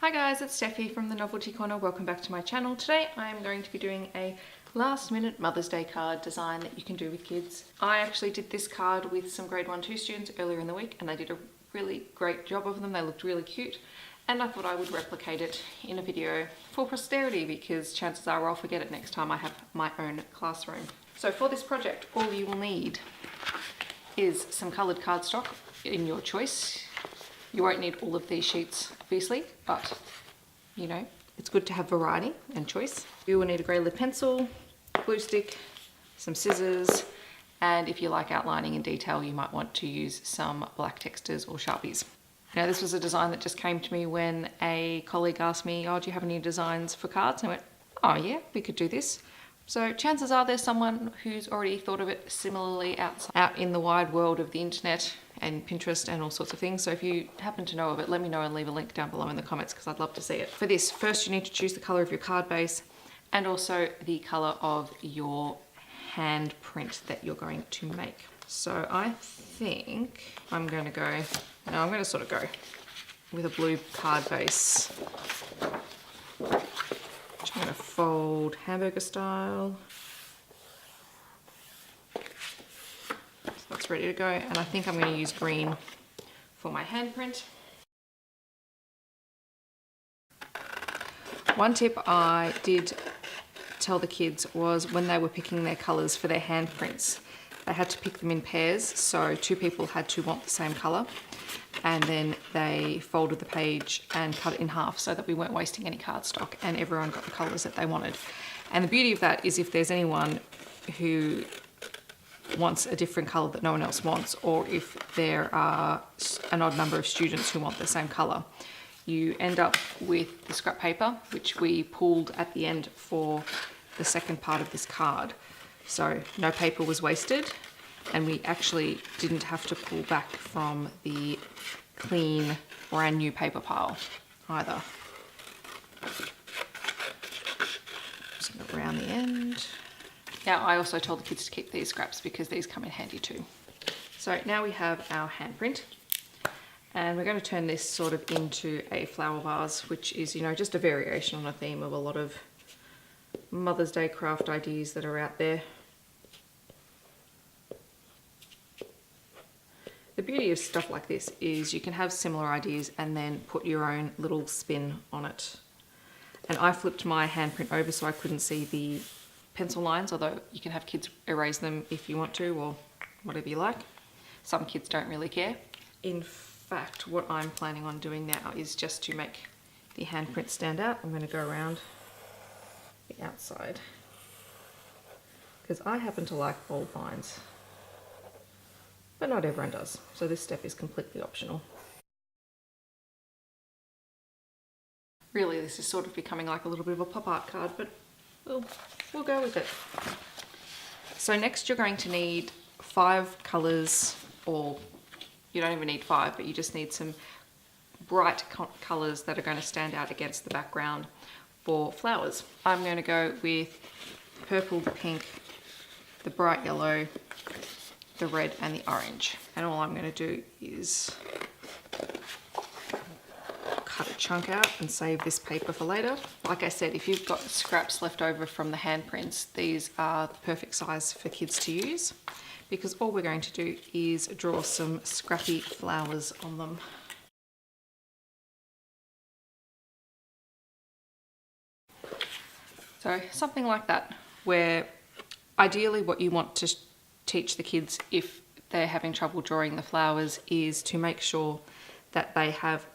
Hi guys, it's Steffi from the Novelty Corner. Welcome back to my channel. Today I am going to be doing a last minute Mother's Day card design that you can do with kids. I actually did this card with some grade 1-2 students earlier in the week and they did a really great job of them. They looked really cute and I thought I would replicate it in a video for posterity because chances are I'll forget it next time I have my own classroom. So for this project, all you will need is some coloured cardstock in your choice. You won't need all of these sheets, obviously, but you know, it's good to have variety and choice. You will need a grey lead pencil, glue stick, some scissors, and if you like outlining in detail, you might want to use some black textures or Sharpies. Now, this was a design that just came to me when a colleague asked me, oh, do you have any designs for cards? And I went, oh yeah, we could do this. So chances are there's someone who's already thought of it similarly out in the wide world of the internet and Pinterest and all sorts of things. So if you happen to know of it, let me know and leave a link down below in the comments because I'd love to see it. For this, first you need to choose the colour of your card base and also the colour of your hand print that you're going to make. So I think I'm going to sort of go with a blue card base. I'm going to fold hamburger style. So that's ready to go. And I think I'm going to use green for my handprint. One tip I did tell the kids was when they were picking their colours for their handprints, they had to pick them in pairs. So 2 people had to want the same colour. And then they folded the page and cut it in half so that we weren't wasting any cardstock and everyone got the colours that they wanted. And the beauty of that is if there's anyone who wants a different colour that no one else wants, or if there are an odd number of students who want the same colour, you end up with the scrap paper, which we pulled at the end for the second part of this card. So no paper was wasted. And we actually didn't have to pull back from the clean, brand new paper pile either. Just going to round the end. Now, I also told the kids to keep these scraps because these come in handy too. So now we have our handprint. And we're going to turn this sort of into a flower vase, which is, you know, just a variation on a theme of a lot of Mother's Day craft ideas that are out there. The beauty of stuff like this is you can have similar ideas and then put your own little spin on it. And I flipped my handprint over so I couldn't see the pencil lines, although you can have kids erase them if you want to or whatever you like. Some kids don't really care. In fact, what I'm planning on doing now is just to make the handprint stand out. I'm going to go around the outside because I happen to like bold lines. But not everyone does, so this step is completely optional. Really, this is sort of becoming like a little bit of a pop art card, but we'll go with it. So next you're going to need 5 colours, or you don't even need 5, but you just need some bright colours that are going to stand out against the background for flowers. I'm going to go with purple, the pink, the bright yellow, the red and the orange. And all I'm going to do is cut a chunk out and save this paper for later. Like I said, if you've got scraps left over from the handprints, these are the perfect size for kids to use because all we're going to do is draw some scrappy flowers on them. So something like that, where ideally what you want to teach the kids if they're having trouble drawing the flowers is to make sure that they have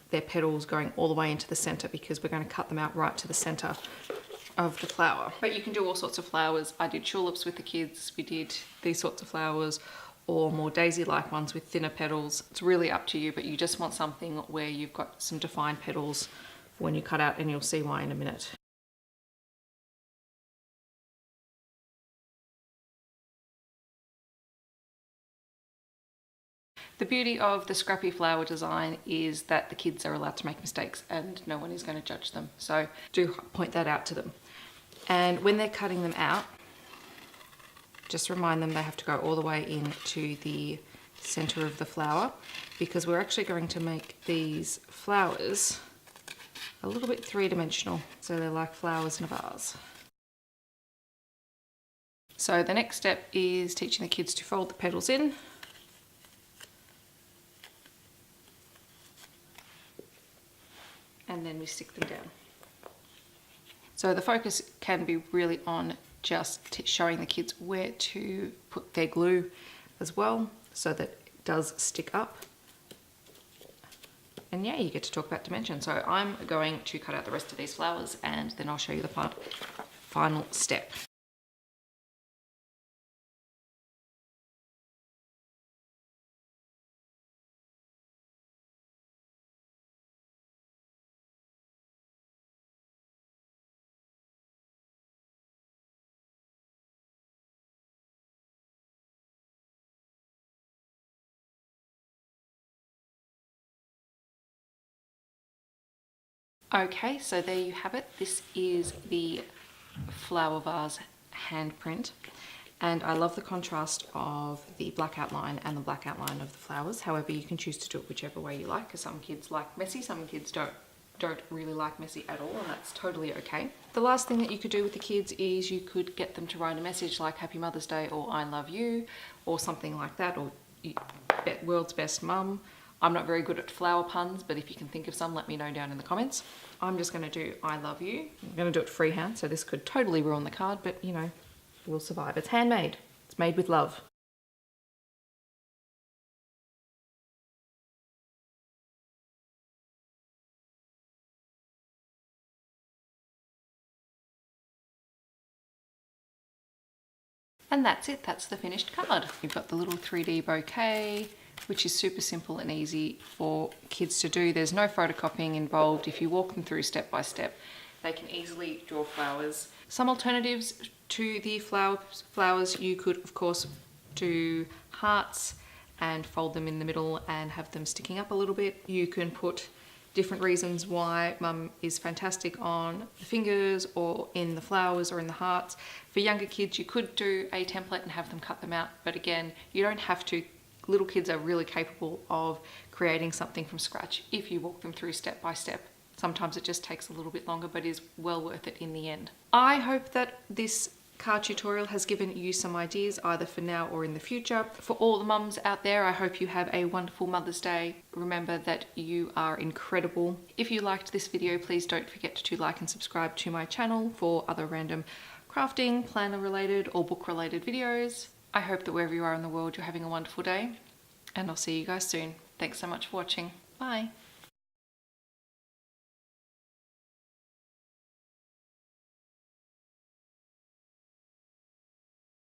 their petals going all the way into the center because we're going to cut them out right to the center of the flower. But you can do all sorts of flowers. I did tulips with the kids, we did these sorts of flowers, or more daisy-like ones with thinner petals. It's really up to you, but you just want something where you've got some defined petals when you cut out, and you'll see why in a minute. The beauty of the scrappy flower design is that the kids are allowed to make mistakes and no one is going to judge them. So do point that out to them. And when they're cutting them out, just remind them they have to go all the way into the center of the flower because we're actually going to make these flowers a little bit three-dimensional. So they're like flowers in a vase. So the next step is teaching the kids to fold the petals in. And then we stick them down. So the focus can be really on just showing the kids where to put their glue as well, so that it does stick up. And yeah, you get to talk about dimension. So I'm going to cut out the rest of these flowers and then I'll show you the final step. Okay, so there you have it. This is the flower vase handprint. And I love the contrast of the black outline and the black outline of the flowers. However, you can choose to do it whichever way you like, because some kids like messy, some kids don't really like messy at all, and that's totally okay. The last thing that you could do with the kids is you could get them to write a message like Happy Mother's Day or I love you or something like that, or world's best mum. I'm not very good at flower puns, but if you can think of some, let me know down in the comments. I'm just going to do I love you. I'm going to do it freehand, so this could totally ruin the card, but you know, we'll survive. It's handmade. It's made with love. And that's it, that's the finished card. You've got the little 3D bouquet, which is super simple and easy for kids to do. There's no photocopying involved. If you walk them through step by step, they can easily draw flowers. Some alternatives to the flowers, you could of course do hearts and fold them in the middle and have them sticking up a little bit. You can put different reasons why mum is fantastic on the fingers or in the flowers or in the hearts. For younger kids, you could do a template and have them cut them out, but again, you don't have to. Little kids are really capable of creating something from scratch if you walk them through step by step. Sometimes it just takes a little bit longer, but is well worth it in the end. I hope that this card tutorial has given you some ideas either for now or in the future. For all the mums out there, I hope you have a wonderful Mother's Day. Remember that you are incredible. If you liked this video, please don't forget to like and subscribe to my channel for other random crafting, planner related or book related videos. I hope that wherever you are in the world, you're having a wonderful day, and I'll see you guys soon. Thanks so much for watching. Bye.